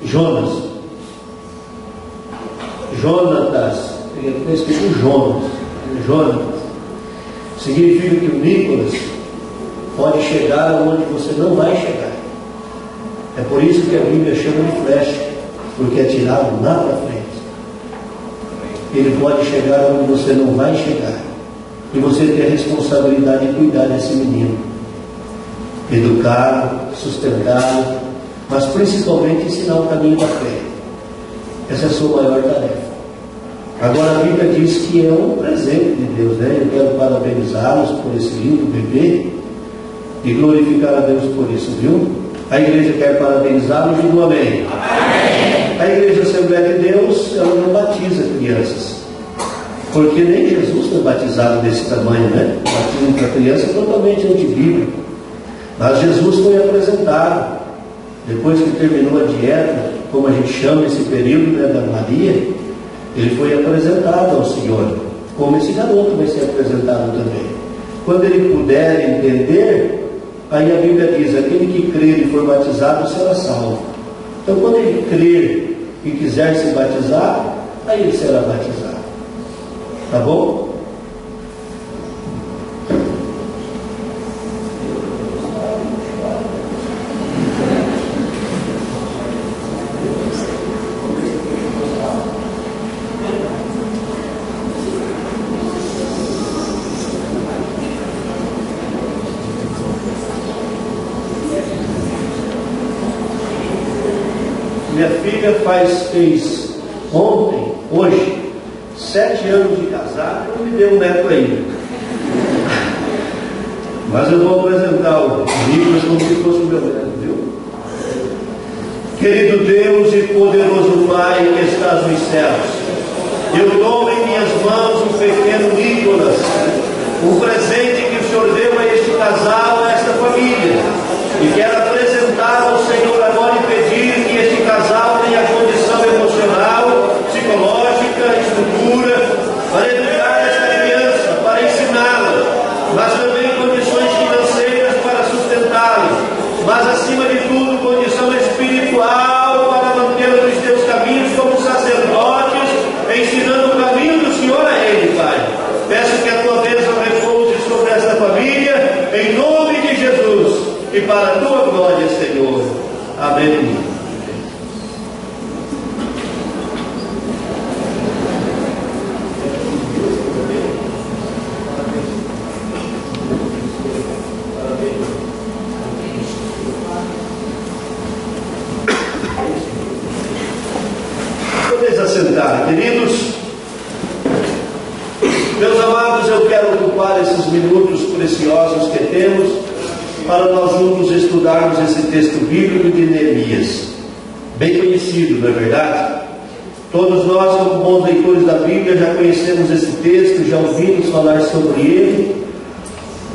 Jonas. Jonatas. Está escrito Jonas. Jonas. Significa que o Nicolas pode chegar onde você não vai chegar. É por isso que a Bíblia chama de flecha, porque é tirado lá para frente. Ele pode chegar onde você não vai chegar. E você tem a responsabilidade de cuidar desse menino. Educá-lo, sustentá-lo, mas principalmente ensinar o caminho da fé. Essa é a sua maior tarefa. Agora a Bíblia diz que é um presente de Deus, né? Eu quero parabenizá-los por esse lindo bebê e glorificar a Deus por isso, viu? A igreja quer parabenizá-los e digo amém. Amém. A igreja Assembleia de Deus, ela não batiza crianças, porque nem Jesus foi batizado desse tamanho, né? O batismo para criança é totalmente antibíblico. Mas Jesus foi apresentado, depois que terminou a dieta, como a gente chama esse período, né, da Maria, ele foi apresentado ao Senhor, como esse garoto vai ser apresentado também. Quando ele puder entender, aí a Bíblia diz, aquele que crer e for batizado será salvo. Então quando ele crer e quiser se batizar, aí ele será batizado. Tá bom? Minha filha fez hoje, 7 anos de casado, não me deu um neto ainda. Mas eu vou apresentar o Nicolas como se fosse o meu neto, viu? Querido Deus e poderoso Pai que estás nos céus, eu tomo em minhas mãos o pequeno Nicolas, um presente que o Senhor deu a este casal, a esta família, e quero apresentar ao Senhor agora e pedir que este casal tenha condição emocional, psicológica, estrutura, para educar esta criança, para ensiná-la, mas também condições financeiras para sustentá-la, mas acima de tudo condição espiritual para mantê-la nos teus caminhos como sacerdotes, ensinando o caminho do Senhor a ele, Pai. Peço que a tua bênção repouse sobre esta família, em nome de Jesus, e para a tua glória, Senhor. Amém. Podeis assentar, queridos. Meus amados, eu quero ocupar esses minutos preciosos que temos para nós juntos estudarmos esse texto bíblico de Neemias, bem conhecido, não é verdade? Todos nós, como bons leitores da Bíblia, já conhecemos esse texto, já ouvimos falar sobre ele,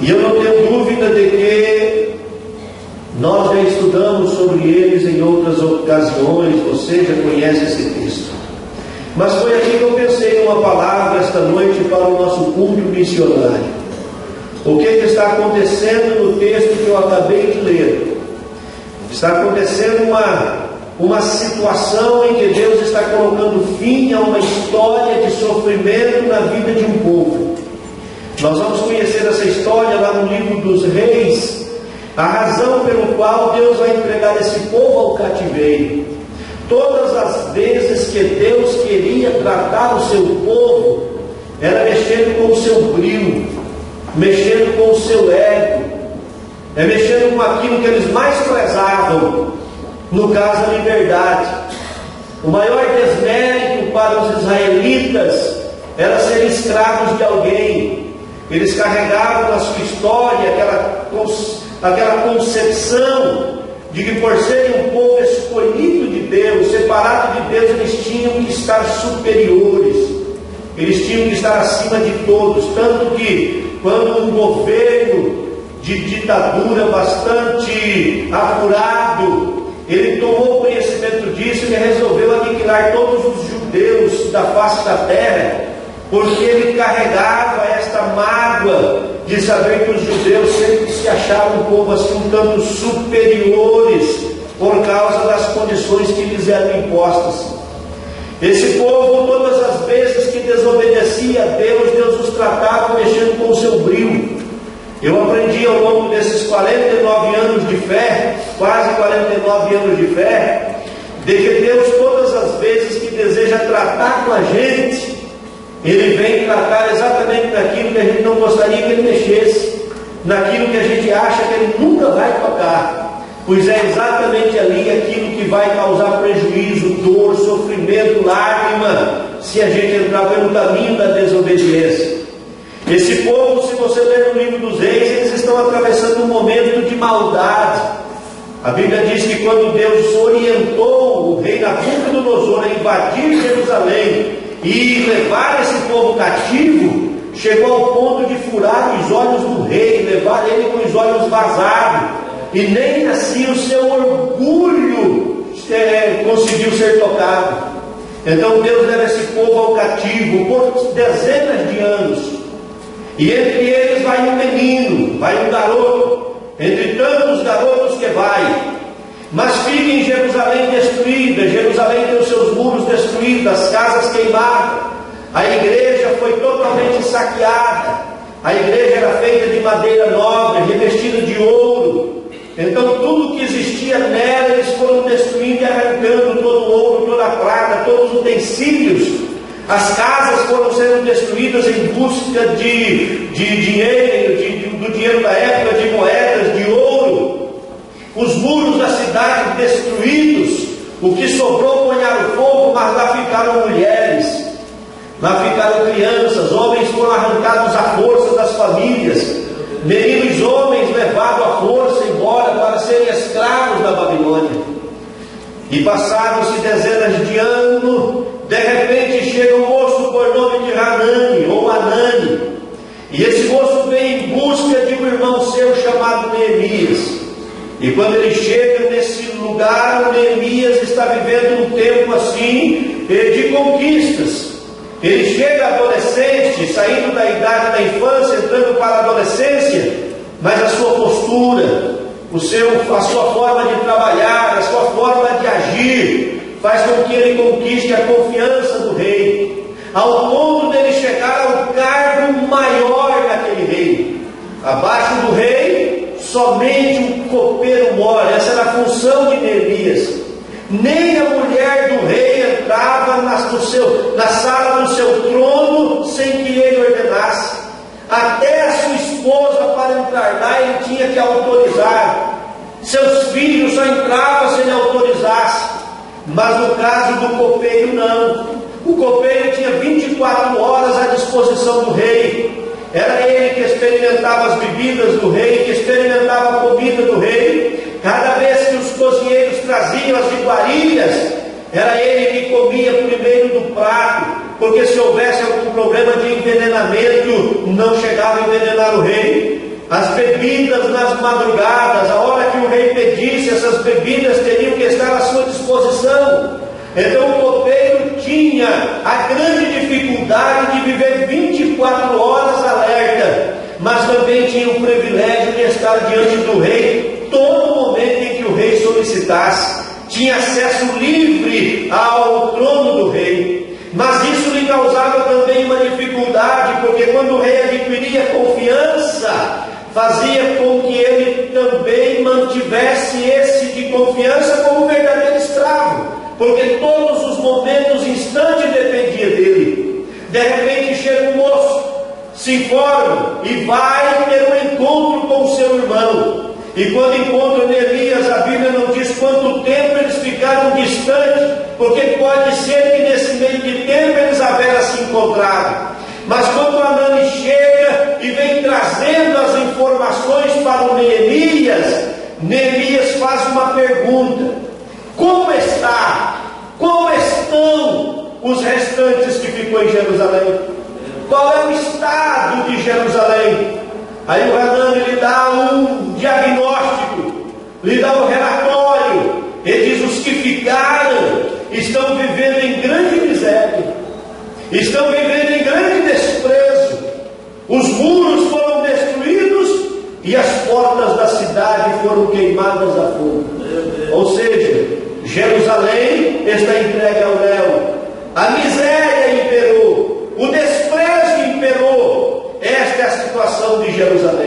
e eu não tenho dúvida de que nós já estudamos sobre eles em outras ocasiões, você já conhece esse texto. Mas foi aqui que eu pensei numa palavra esta noite para o nosso culto missionário. O que está acontecendo no texto que eu acabei de ler? Está acontecendo uma situação em que Deus está colocando fim a uma história de sofrimento na vida de um povo. Nós vamos conhecer essa história lá no livro dos Reis, a razão pelo qual Deus vai entregar esse povo ao cativeiro. Todas as vezes que Deus queria tratar o seu povo, era mexendo com o seu brilho, mexendo com o seu ego, mexendo com aquilo que eles mais prezavam, no caso a liberdade. O maior desmérito para os israelitas era ser escravos de alguém. Eles carregavam na sua história aquela concepção de que por serem um povo escolhido de Deus, separado de Deus, eles tinham que estar superiores, eles tinham que estar acima de todos. Tanto que quando um governo de ditadura bastante apurado, ele tomou conhecimento disso e resolveu aniquilar todos os judeus da face da terra, porque ele carregava esta mágoa de saber que os judeus sempre se achavam um povo assim um tanto superiores por causa das condições que lhes eram impostas. Esse povo, todas as vezes que desobedecia a Deus, Deus os tratava mexendo com o seu brio. Eu aprendi ao longo desses 49 anos de fé, quase 49 anos de fé, de que Deus, todas as vezes que deseja tratar com a gente, Ele vem tratar exatamente naquilo que a gente não gostaria que Ele mexesse, naquilo que a gente acha que Ele nunca vai tocar, pois é exatamente ali aquilo que vai causar prejuízo, dor, sofrimento, lágrima, se a gente entrar pelo caminho da desobediência. Esse povo, se você ler no livro dos Reis, eles estão atravessando um momento de maldade. A Bíblia diz que quando Deus orientou o rei Nabucodonosor a invadir Jerusalém e levar esse povo cativo, chegou ao ponto de furar os olhos do rei, levar ele com os olhos vazados, e nem assim o seu orgulho conseguiu ser tocado. Então Deus leva esse povo ao cativo por dezenas de anos, e entre eles vai um menino, vai um garoto, entre tantos garotos que vai, mas fica em Jerusalém destruída. Jerusalém tem os seus muros destruídos, as casas queimadas, a igreja foi totalmente saqueada, a igreja era feita de madeira nobre, revestida de ouro. Então tudo que existia nela eles foram destruindo e arrancando, todo o ouro, toda a prata, todos os utensílios. As casas foram sendo destruídas em busca de dinheiro, do dinheiro da época, de moedas, de ouro. Os muros da cidade destruídos, o que sobrou ponharam fogo, mas lá ficaram mulheres, lá ficaram crianças, homens foram arrancados à força das famílias, meninos homens levados à força embora para serem escravos da Babilônia. E passaram-se dezenas de anos, de repente chega um moço por nome de Hanani ou Anani, e esse moço vem em busca de um irmão seu chamado Neemias. E quando ele chega nesse lugar, o Neemias está vivendo um tempo assim de conquistas. Ele chega adolescente, saindo da idade da infância, entrando para a adolescência, mas a sua postura, a sua forma de trabalhar, a sua forma de agir, faz com que ele conquiste a confiança do rei, ao ponto dele chegar ao cargo maior naquele reino. Abaixo do rei, somente um copeiro mora. Essa era a função de Neemias. Nem a mulher do rei entrava na sala do seu trono sem que ele ordenasse. Até a sua esposa, para entrar lá, ele tinha que autorizar. Seus filhos só entravam se ele autorizasse. Mas no caso do copeiro, não. O copeiro tinha 24 horas à disposição do rei. Era ele que experimentava as bebidas do rei, que experimentava a comida do rei. Cada vez que os cozinheiros traziam as iguarias, era ele que comia primeiro do prato, porque se houvesse algum problema de envenenamento, não chegava a envenenar o rei. As bebidas nas madrugadas, a hora que o rei pedisse, essas bebidas teriam que estar à sua disposição. Então o copeiro tinha a grande dificuldade de viver 24 horas alerta, mas também tinha o privilégio de estar diante do rei todo momento em que o rei solicitasse. Tinha acesso livre ao trono do rei. Mas isso lhe causava também uma dificuldade, porque quando o rei adquiria confiança, fazia com que ele também mantivesse esse de confiança como verdadeiro escravo, porque todos os momentos, instantes, dependia dele. De repente chega um moço, se informa e vai ter um encontro com o seu irmão. E quando encontra Neemias, a Bíblia não diz quanto tempo eles ficaram distantes, porque pode ser que nesse meio de tempo eles haveram se encontrado. Mas quando Hanani chega e vem trazendo as informações para o Neemias, Neemias faz uma pergunta: como estão os restantes que ficou em Jerusalém? Qual é o estado de Jerusalém? Aí o Hanani lhe dá um diagnóstico, lhe dá um relatório. Ele diz: os que ficaram estão vivendo em grande miséria, estão vivendo em grande desprezo. Os muros foram destruídos e as portas da cidade foram queimadas a fogo. Ou seja, Jerusalém está entregue ao léu, a miséria imperou, o desprezo imperou. Esta é a situação de Jerusalém.